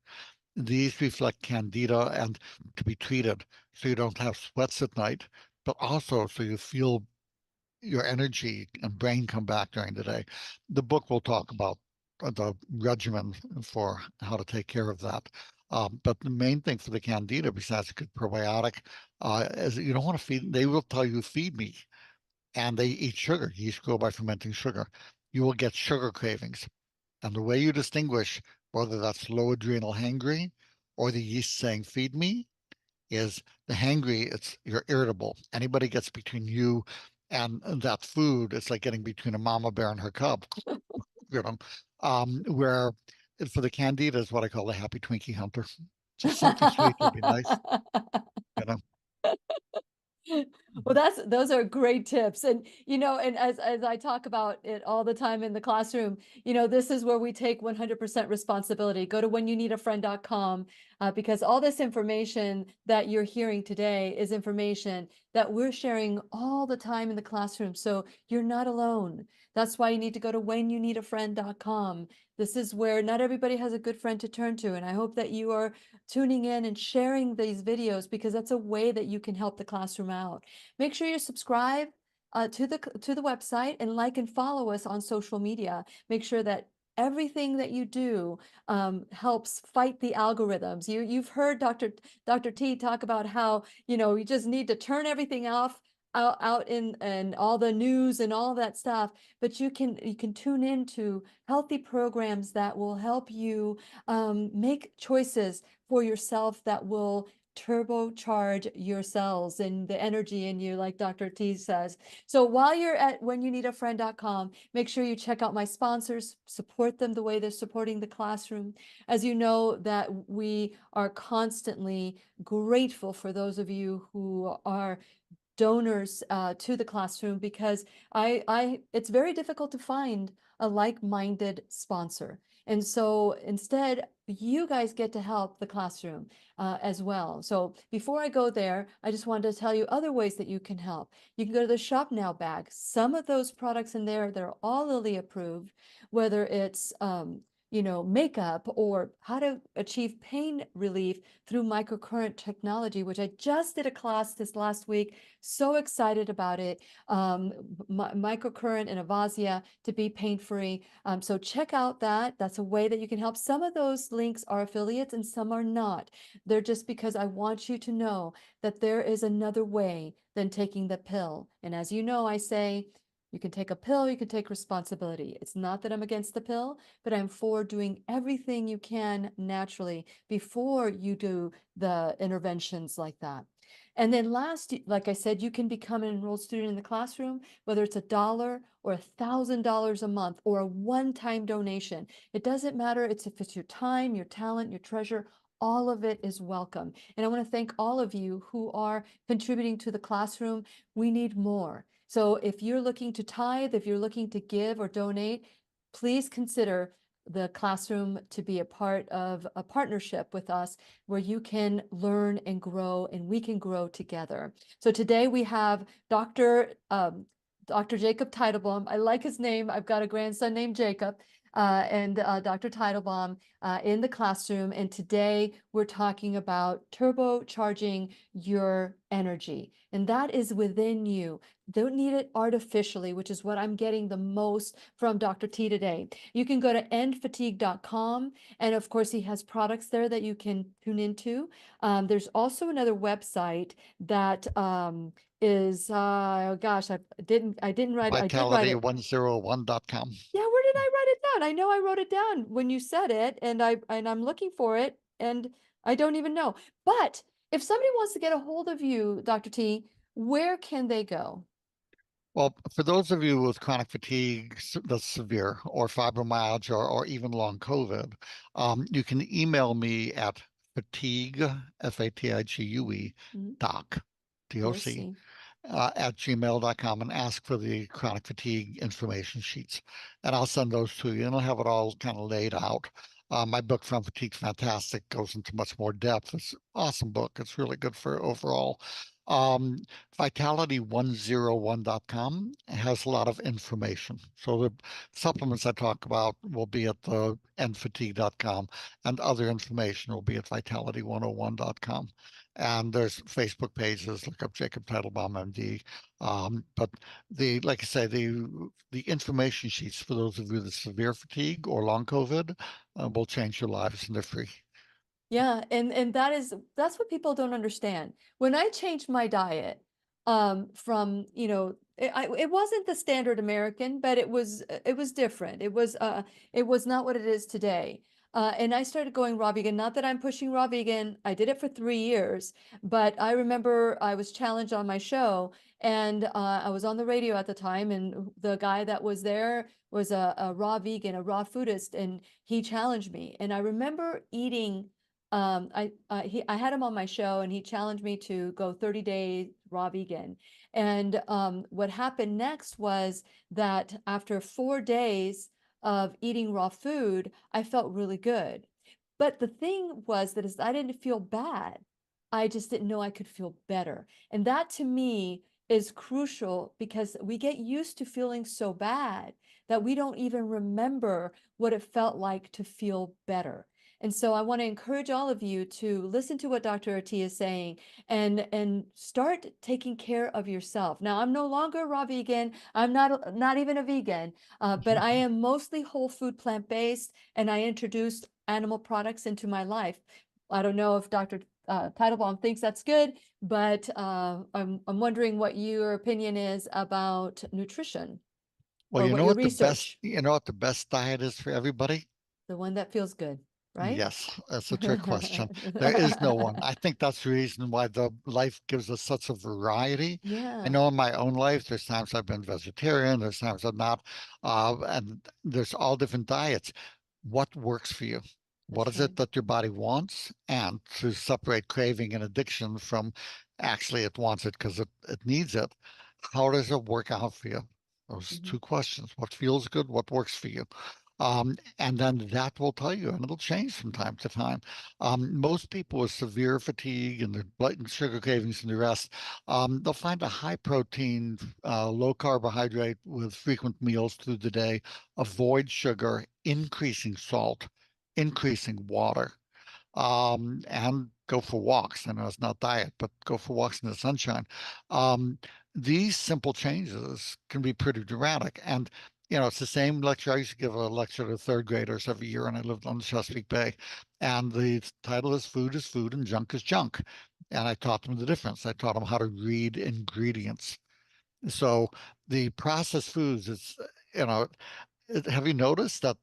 These reflect Candida and to be treated so you don't have sweats at night, but also so you feel your energy and brain come back during the day. The book will talk about the regimen for how to take care of that. But the main thing for the candida, besides a good probiotic, is you don't want to feed. They will tell you feed me, and they eat sugar. Yeast grow by fermenting sugar. You will get sugar cravings, and the way you distinguish whether that's low adrenal hangry or the yeast saying feed me is the hangry, it's you're irritable. Anybody gets between you and that food, it's like getting between a mama bear and her cub, you know. Where for the candida is what I call the happy Twinkie hunter. Just something sweet would be nice, you know. Well, those are great tips. And and as I talk about it all the time in the classroom, this is where we take 100% responsibility. Go to whenyouneedafriend.com because all this information that you're hearing today is information that we're sharing all the time in the classroom. So you're not alone. That's why you need to go to whenyouneedafriend.com. This is where not everybody has a good friend to turn to. And I hope that you are tuning in and sharing these videos because that's a way that you can help the classroom out. Make sure you subscribe to the website and like and follow us on social media. Make sure that everything that you do helps fight the algorithms. You've heard Dr. T talk about how you just need to turn everything off out in and all the news and all that stuff, but you can tune into healthy programs that will help you make choices for yourself that will turbocharge your cells and the energy in you, like Dr. T says. So while you're at whenyouneedafriend.com, make sure you check out my sponsors, support them the way they're supporting the classroom. As you know, that we are constantly grateful for those of you who are donors to the classroom because it's very difficult to find a like-minded sponsor. And so instead, you guys get to help the classroom as well. So before I go there, I just wanted to tell you other ways that you can help. You can go to the Shop Now bag. Some of those products in there, they're all Lilly approved, whether it's makeup or how to achieve pain relief through microcurrent technology, which I just did a class this last week. So excited about it. Microcurrent and Avasia to be pain-free. So check out that. That's a way that you can help. Some of those links are affiliates and some are not. They're just because I want you to know that there is another way than taking the pill. And as you know, I say, You can take a pill, you can take responsibility. It's not that I'm against the pill, but I'm for doing everything you can naturally before you do the interventions like that. And then last, like I said, you can become an enrolled student in the classroom, whether it's $1 or $1,000 a month or a one-time donation. It doesn't matter. If it's your time, your talent, your treasure, all of it is welcome. And I want to thank all of you who are contributing to the classroom. We need more. So if you're looking to tithe, if you're looking to give or donate, please consider the classroom to be a part of a partnership with us where you can learn and grow and we can grow together. So today we have Dr. Jacob Teitelbaum. I like his name. I've got a grandson named Jacob. And Dr. Teitelbaum in the classroom. And today we're talking about turbocharging your energy. And that is within you. Don't need it artificially, which is what I'm getting the most from Dr. T today. You can go to endfatigue.com. And of course, he has products there that you can tune into. There's also another website that is oh gosh, I did write I did write it. Vitality101.com. Yeah, where did I write it down? I know I wrote it down when you said it, and I'm looking for it, and I don't even know. But if somebody wants to get a hold of you, Dr. T, where can they go? Well, for those of you with chronic fatigue that's severe, or fibromyalgia, or even long COVID, you can email me at fatigue, F-A-T-I-G-U-E, Mhm. doc, D-O-C, DOC. at gmail.com and ask for the chronic fatigue information sheets. And I'll send those to you and I'll have it all kind of laid out. My book, From Fatigue's Fantastic, goes into much more depth. It's an awesome book. It's really good for overall. Um, Vitality101.com has a lot of information. So the supplements I talk about will be at the endfatigue.com, and other information will be at vitality101.com. And there's Facebook pages, look up Jacob Teitelbaum, MD. But like I say, the information sheets for those of you with severe fatigue or long COVID will change your lives, and they're free. Yeah, and that's what people don't understand. When I changed my diet, from, it wasn't the standard American, but it was different. It was not what it is today. And I started going raw vegan. Not that I'm pushing raw vegan. I did it for 3 years, but I remember I was challenged on my show, and I was on the radio at the time, and the guy that was there was a raw vegan, a raw foodist, and he challenged me. And I remember eating I had him on my show and he challenged me to go 30 days raw vegan. And what happened next was that after 4 days of eating raw food, I felt really good. But the thing was that is I didn't feel bad. I just didn't know I could feel better. And that to me is crucial because we get used to feeling so bad that we don't even remember what it felt like to feel better. And so I want to encourage all of you to listen to what Dr. Ati is saying and start taking care of yourself. Now, I'm no longer raw vegan. I'm not even a vegan, but I am mostly whole food plant-based, and I introduced animal products into my life. I don't know if Dr. Teitelbaum thinks that's good, but I'm wondering what your opinion is about nutrition Well, or what your research, you know what the best diet is for everybody? the one that feels good, right? Yes, that's a trick question. There is no one. I think that's the reason why the life gives us such a variety. I Yeah, know in my own life, there's times I've been vegetarian, there's times I'm not, and there's all different diets. What works for you? What that's is right. it that your body wants? And to separate craving and addiction from actually it wants it because it needs it. How does it work out for you? Those Mhm. two questions. What feels good? What works for you? And then that will tell you, and it'll change from time to time. Most people with severe fatigue and their blood and sugar cravings and the rest, they'll find a high protein, low carbohydrate with frequent meals through the day, avoid sugar, increasing salt, increasing water, and go for walks. I know it's not diet, but go for walks in the sunshine. Um, these simple changes can be pretty dramatic. And, it's the same lecture. I used to give a lecture to third graders every year, and I lived on the Chesapeake Bay. And the title is food and junk is junk. And I taught them the difference. I taught them how to read ingredients. So the processed foods, you know, have you noticed that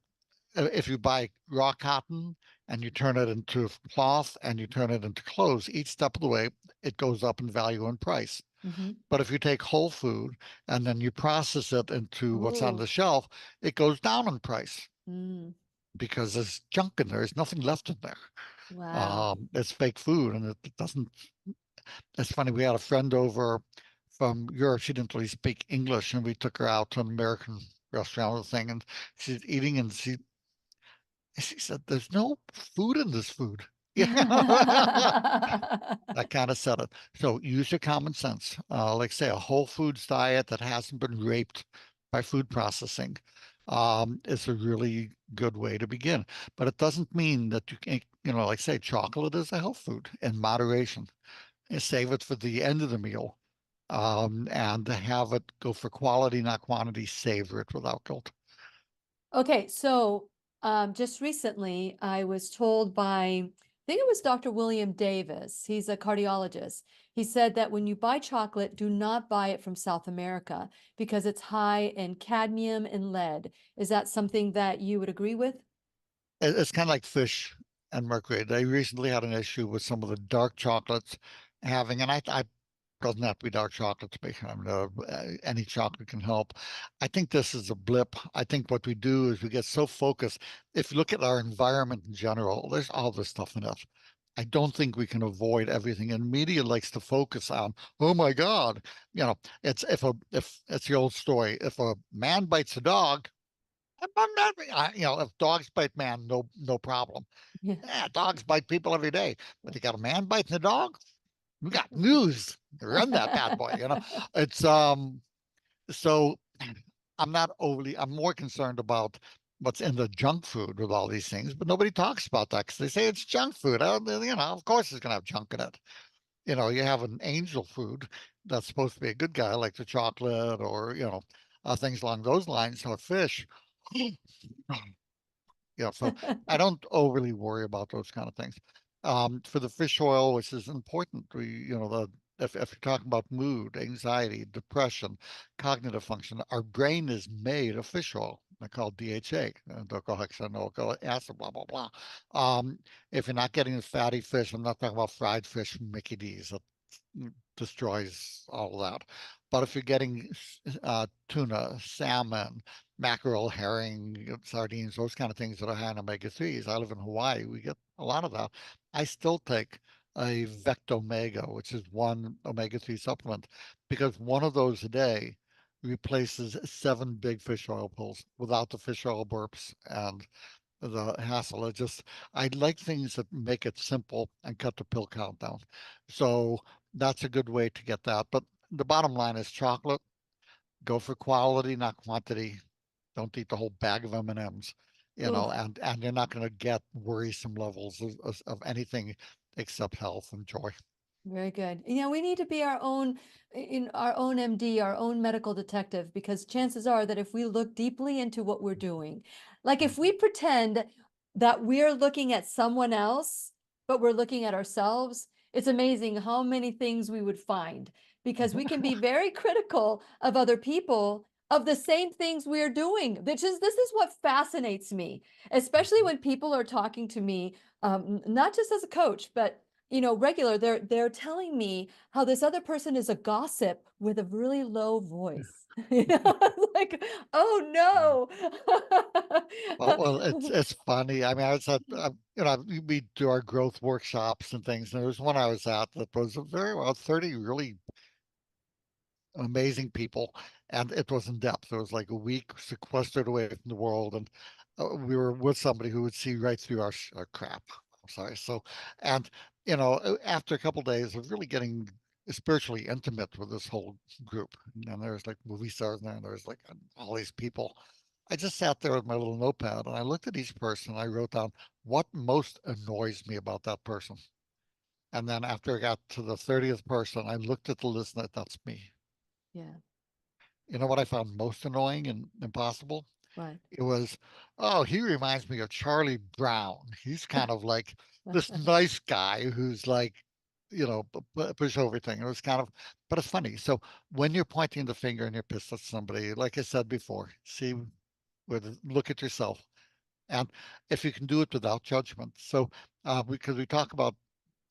if you buy raw cotton and you turn it into cloth and you turn it into clothes, each step of the way, it goes up in value and price. Hmm. But if you take whole food and then you process it into what's on Oh, the shelf, it goes down in price mm, because there's junk in there. There's nothing left in there. wow. It's fake food and it doesn't. It's funny. We had a friend over from Europe. She didn't really speak English, and we took her out to an American restaurant thing, and she's eating, and she said, "There's no food in this food." Yeah, that kind of said it. So use your common sense. Like say a whole foods diet that hasn't been raped by food processing is a really good way to begin. But it doesn't mean that you can't, like say chocolate is a health food in moderation. And save it for the end of the meal and to have it go for quality, not quantity, savor it without guilt. Okay, so just recently I was told by, I think it was Dr. William Davis, he's a cardiologist. He said that when you buy chocolate, do not buy it from South America because it's high in cadmium and lead. Is that something that you would agree with? It's kind of like fish and mercury. They recently had an issue with some of the dark chocolates having, and I doesn't have to be dark chocolate to make. I mean, any chocolate can help. I think this is a blip. I think what we do is we get so focused. If you look at our environment in general, there's all this stuff in it. I don't think we can avoid everything. And media likes to focus on, oh my God, it's if it's the old story. If a man bites a dog, I'm not, if dogs bite man, no problem. Yeah. Yeah, dogs bite people every day, but you got a man biting a dog. We got news. Run that bad boy. It's so I'm more concerned about what's in the junk food with all these things, but nobody talks about that because they say it's junk food. Of course it's gonna have junk in it. You have an angel food that's supposed to be a good guy, like the chocolate or things along those lines, or fish. So I don't overly worry about those kind of things. For the fish oil, which is important, if you're talking about mood, anxiety, depression, cognitive function, our brain is made of fish oil. They're called DHA, docosahexaenoic acid, blah, blah, blah. If you're not getting the fatty fish, I'm not talking about fried fish from Mickey D's. That destroys all of that. But if you're getting tuna, salmon, mackerel, herring, sardines, those kind of things that are high in omega-3s. I live in Hawaii. We get a lot of that. I still take a Vectomega, which is one omega-3 supplement, because one of those a day replaces 7 big fish oil pills without the fish oil burps and the hassle. I like things that make it simple and cut the pill count down. So that's a good way to get that. But the bottom line is chocolate. Go for quality, not quantity. Don't eat the whole bag of M&Ms, Ooh. and you're not going to get worrisome levels of anything except health and joy. Very good. We need to be our own in our own MD, our own medical detective, because chances are that if we look deeply into what we're doing, like if we pretend that we're looking at someone else, but we're looking at ourselves, it's amazing how many things we would find because we can be very critical of other people of the same things we're doing. This is what fascinates me, especially when people are talking to me, not just as a coach, but regular, they're telling me how this other person is a gossip with a really low voice. Like, oh Well, no. it's funny. I mean, I was at we do our growth workshops and things, and there was one I was at that was a very well 30 really amazing people, and it was in depth. It was like a week sequestered away from the world, and we were with somebody who would see right through our crap. I'm sorry. So, and after a couple of days of really getting spiritually intimate with this whole group, and there's like movie stars in there, and there's like all these people. I just sat there with my little notepad and I looked at each person and I wrote down what most annoys me about that person. And then after I got to the 30th person, I looked at the list and that's me. Yeah, You know what I found most annoying and impossible? right. It was, oh, he reminds me of Charlie Brown. He's kind of like this nice guy who's like push everything. It was kind of, but it's funny. So when you're pointing the finger and you're pissed at somebody, like I said before, see look at yourself. And if you can do it without judgment. So because we talk about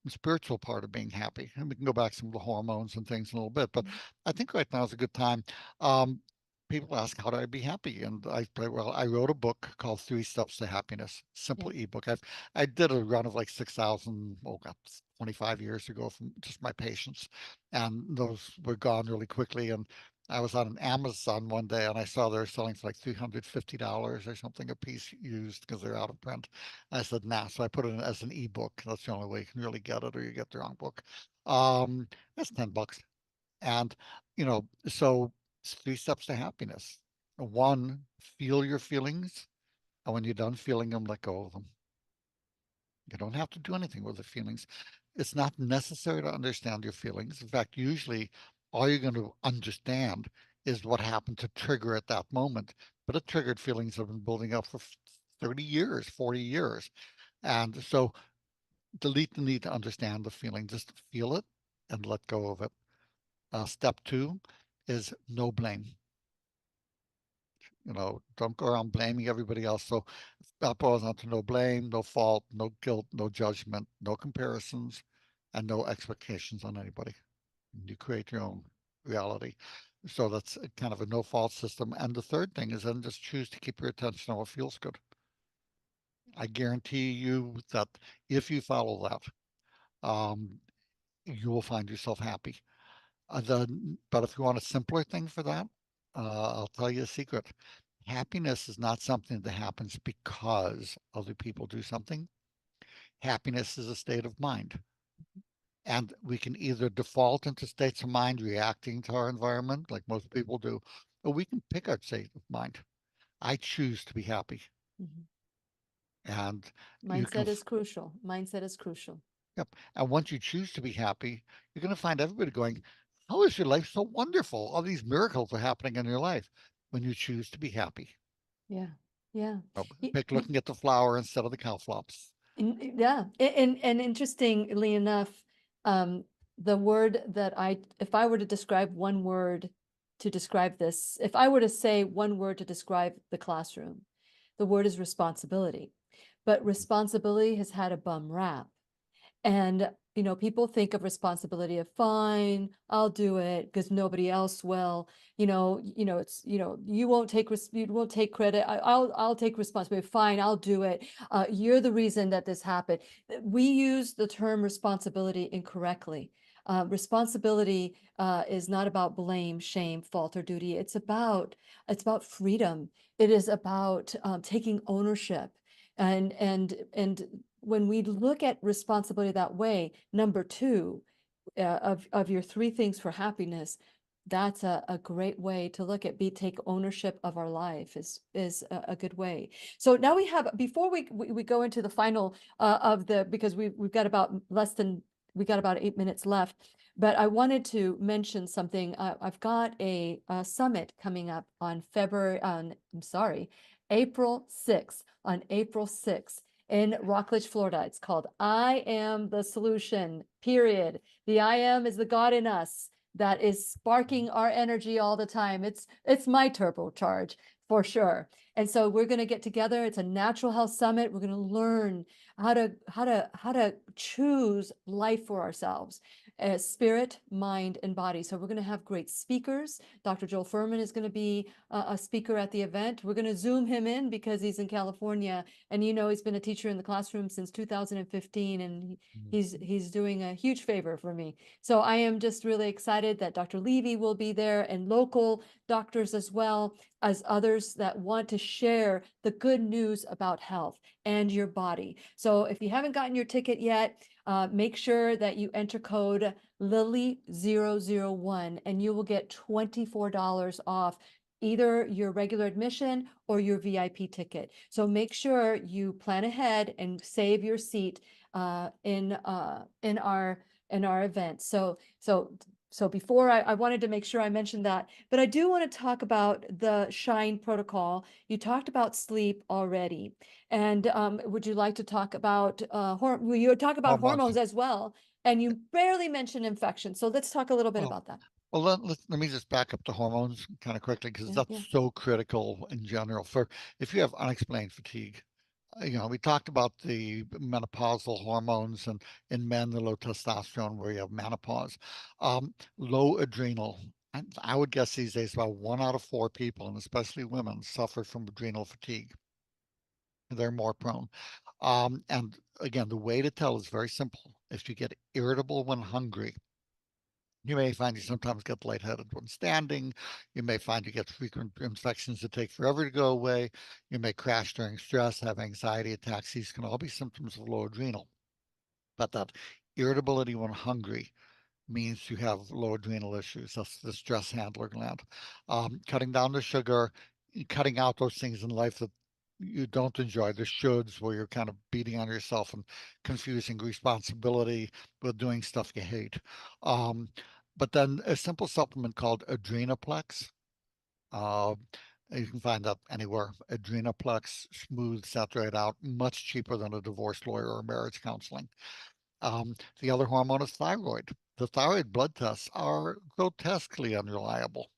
the spiritual part of being happy, and we can go back to some of the hormones and things in a little bit, but Mhm. I think right now is a good time. Um, People ask, how do I be happy? And I say, well, I wrote a book called Three Steps to Happiness, Yeah. simple ebook. I did a run of like 6,000, oh God, 25 years ago from just my patients. And those were gone really quickly. And I was on an Amazon one day and I saw they were selling for like $350 or something a piece used because they're out of print. I said, nah. So I put it in as an ebook. That's the only way you can really get it, or you get the wrong book. That's $10. And, so it's three steps to happiness. One, feel your feelings. And when you're done feeling them, let go of them. You don't have to do anything with the feelings. It's not necessary to understand your feelings. In fact, usually all you're going to understand is what happened to trigger at that moment. But the triggered feelings have been building up for 30 years, 40 years. And so delete the need to understand the feeling. Just feel it and let go of it. Step two is no blame. Don't go around blaming everybody else. So that boils down to no blame, no fault, no guilt, no judgment, no comparisons, and no expectations on anybody. You create your own reality. So that's kind of a no fault system. And the third thing is then just choose to keep your attention on what feels good. I guarantee you that if you follow that, you will find yourself happy. But if you want a simpler thing for that, I'll tell you a secret. Happiness is not something that happens because other people do something. Happiness is a state of mind. And we can either default into states of mind reacting to our environment, like most people do, or we can pick our state of mind. I choose to be happy. Mhm. And you can, Mindset is crucial. Mindset is crucial. yep. And once you choose to be happy, you're going to find everybody going, how is your life so wonderful? All these miracles are happening in your life when you choose to be happy. Yeah. Yeah. Pick looking at the flower instead of the cow flops. Yeah, and interestingly enough, the word that if I were to describe one word to describe this, if I were to say one word to describe the classroom, the word is responsibility. But responsibility has had a bum rap. And, people think of responsibility of fine, I'll do it because nobody else will, you won't you won't take credit. I'll take responsibility. Fine, I'll do it. You're the reason that this happened. We use the term responsibility incorrectly. Responsibility is not about blame, shame, fault, or duty. It's about freedom. It is about taking ownership. And when we look at responsibility that way, number two, of your three things for happiness, that's a great way to look at take ownership of our life is a good way. So now we have, before we go into the final of the, because we've got about we got about 8 minutes left, but I wanted to mention something. I've got a summit coming up on I'm sorry, April 6th, on April 6th in Rockledge, Florida. It's called I Am the Solution, period. The I am is the God in us that is sparking our energy all the time. It's my turbocharge for sure. And so we're going to get together. It's a natural health summit. We're going to learn how to choose life for ourselves, spirit, mind, and body. So we're going to have great speakers. Dr. Joel Furman is going to be a speaker at the event. We're going to Zoom him in because he's in California, and he's been a teacher in the classroom since 2015, and he's doing a huge favor for me. So I am just really excited that Dr. Levy will be there, and local doctors as well as others that want to share the good news about health and your body. So if you haven't gotten your ticket yet, make sure that you enter code Lily001 and you will get $24 off either your regular admission or your VIP ticket. So make sure you plan ahead and save your seat in our event. So So before I wanted to make sure I mentioned that, but I do want to talk about the S.H.I.N.E protocol. You talked about sleep already. And would you like to talk about well, you talk about Hormones. hormones as well, and you barely mentioned infection. So let's talk a little bit Well, about that. well, let me just back up to hormones kind of quickly because Yeah, yeah. that's so critical in general for if you have unexplained fatigue. We talked about the menopausal hormones and in men, the low testosterone where you have menopause, low adrenal. And I would guess these days about 1 out of 4 people, and especially women, suffer from adrenal fatigue. They're more prone. And again, the way to tell is very simple. If you get irritable when hungry, you may find you sometimes get lightheaded when standing. You may find you get frequent infections that take forever to go away. You may crash during stress, have anxiety attacks. These can all be symptoms of low adrenal. But that irritability when hungry means you have low adrenal issues. That's the stress handler gland. Cutting down the sugar, cutting out those things in life that you don't enjoy, the shoulds where you're kind of beating on yourself and confusing responsibility with doing stuff you hate. Um, but then a simple supplement called Adrenaplex. Uh, you can find that anywhere. Adrenaplex smooths that right out, much cheaper than a divorce lawyer or marriage counseling. The other hormone is thyroid. The thyroid blood tests are grotesquely unreliable.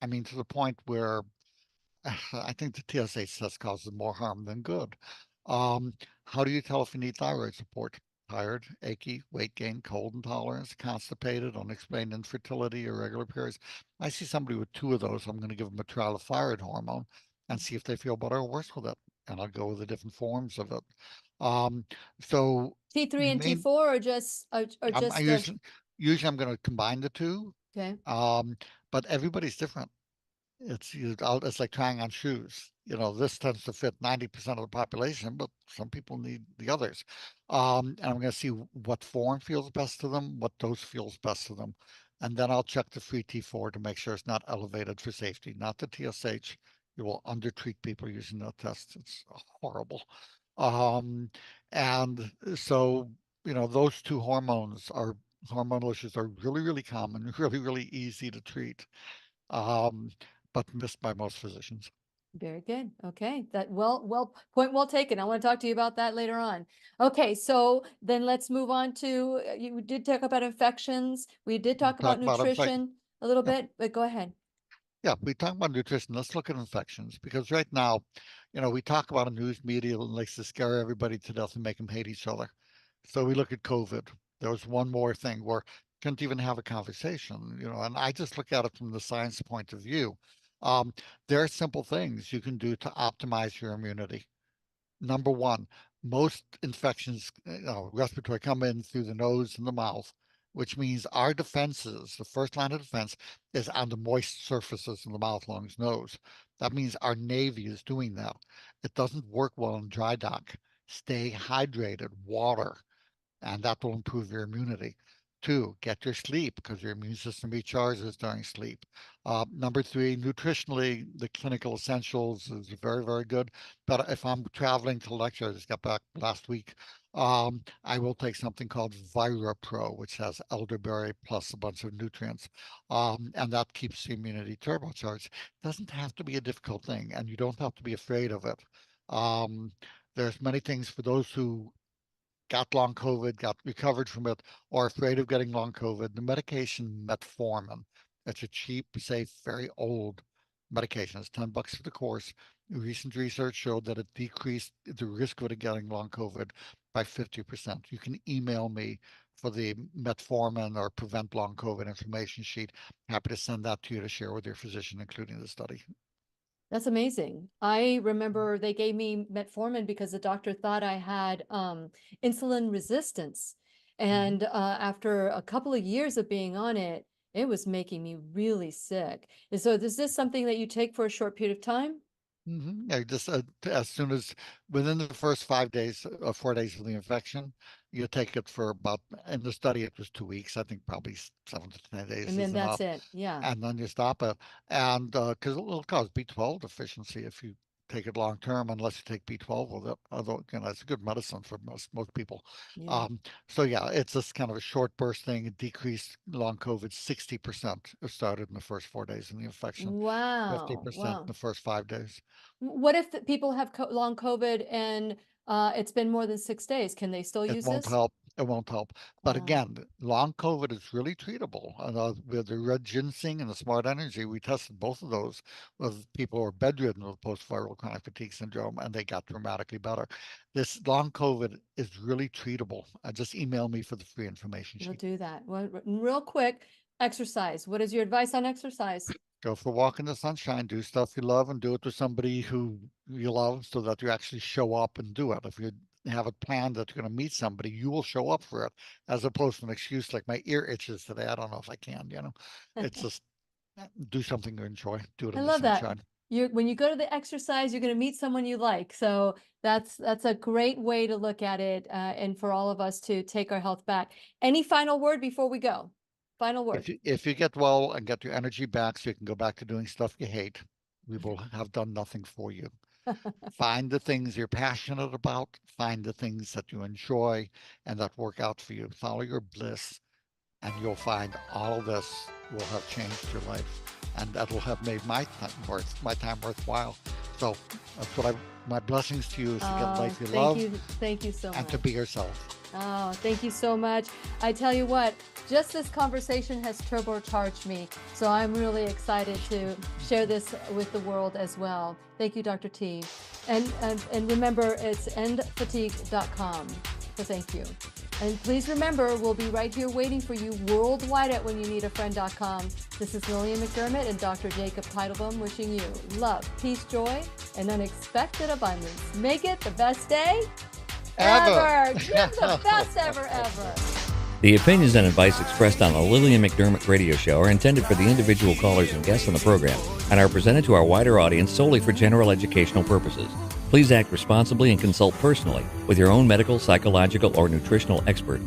I mean, to the point where I think the TSH test causes more harm than good. Um, how do you tell if you need thyroid support? Tired, achy, weight gain, cold intolerance, constipated, unexplained infertility, irregular periods. I see somebody with 2 of those. I'm going to give them a trial of thyroid hormone and see if they feel better or worse with it. And I'll go with the different forms of it. Um, so T3 you and may, T4 or just I just usually I'm going to combine the two, okay. um, but everybody's different. It's like trying on shoes. This tends to fit 90% of the population, but some people need the others. And I'm going to see what form feels best to them, what dose feels best to them. And then I'll check the free T4 to make sure it's not elevated for safety, not the TSH. You will undertreat people using that test. It's horrible. Um, and so, those two hormonal issues are really, really common, really, really easy to treat, um, but missed by most physicians. Very good. Okay. Point well taken. I want to talk to you about that later on. Okay. So then let's move on to, you did talk about infections. We did We talk talk about about infection. nutrition a little Yeah, bit, but go ahead. yeah. We talk about nutrition. Let's look at infections because right now, we talk about a news media that likes to scare everybody to death and make them hate each other. So we look at COVID. There was one more thing where couldn't even have a conversation, and I just look at it from the science point of view. Um, there are simple things you can do to optimize your immunity. Number one, most infections, respiratory, come in through the nose and the mouth, which means our defenses, the first line of defense, is on the moist surfaces in the mouth, lungs, nose. That means our Navy is doing that. It doesn't work well in dry dock. Stay hydrated, water, and that will improve your immunity. Two, get your sleep because your immune system recharges during sleep. Number three, nutritionally, the clinical essentials is very, very good. But if I'm traveling to lecture, I just got back last week, I will take something called ViraPro, which has elderberry plus a bunch of nutrients. And that keeps the immunity turbocharged. It doesn't have to be a difficult thing, and you don't have to be afraid of it. Um, there's many things for those who got long COVID, got recovered from it, or afraid of getting long COVID, the medication metformin. It's a cheap, safe, very old medication. It's $10 for the course. Recent research showed that it decreased the risk of getting long COVID by 50%. You can email me for the metformin or prevent long COVID information sheet. Happy to send that to you to share with your physician, including the study. That's amazing. I remember they gave me metformin because the doctor thought I had insulin resistance. Mhm. And after a couple of years of being on it, it was making me really sick. And so is this something that you take for a short period of time? Yeah, just as soon as within the first 5 days or 4 days of the infection, you take it for about, in the study, it was 2 weeks. I think probably 7 to 10 days And is then that's enough. it. Yeah. And then you stop it. And because it'll cause B12 deficiency if you take it long term unless you take B12 with it. Although, it's a good medicine for most people. Yeah. So yeah, it's just kind of a short burst thing. It decreased long COVID 60%. It started in the first 4 days in the infection, Wow. 50% in Wow. the first 5 days. What if people have long COVID and it's been more than 6 days? Can they still It use won't this? help. It won't help. But Wow. again, long COVID is really treatable. With the red ginseng and the smart energy, we tested both of those with people who are bedridden with post-viral chronic fatigue syndrome, and they got dramatically better. This long COVID is really treatable. Just email me for the free information We'll sheet. do that. Well, real quick, exercise. What is your advice on exercise? Go for a walk in the sunshine, do stuff you love, and do it with somebody who you love so that you actually show up and do it. If you have it planned that you're going to meet somebody, you will show up for it, as opposed to an excuse like my ear itches today. I don't know if I can. It's just do something you enjoy, do it I in the love that. sunshine. When you go to the exercise, you're going to meet someone you like. So that's a great way to look at it, and for all of us to take our health back. Any final word before we go? Final word. If you get well and get your energy back so you can go back to doing stuff you hate, we will have done nothing for you. Find the things you're passionate about, find the things that you enjoy and that work out for you. Follow your bliss, and you'll find all of this will have changed your life, and that will have made my time worthwhile. So that's what my blessings to you is to get Oh, life you love thank you so and much. to be yourself. Oh, thank you so much. I tell you what, just this conversation has turbocharged me. So I'm really excited to share this with the world as well. Thank you, Dr. T. And remember, it's endfatigue.com. So thank you. And please remember, we'll be right here waiting for you worldwide at whenyouneedafriend.com. This is Lillian McDermott and Dr. Jacob Teitelbaum wishing you love, peace, joy, and unexpected abundance. Make it the best day ever. You're the best ever. The opinions and advice expressed on the Lillian McDermott radio show are intended for the individual callers and guests on the program and are presented to our wider audience solely for general educational purposes. Please act responsibly and consult personally with your own medical, psychological, or nutritional expert.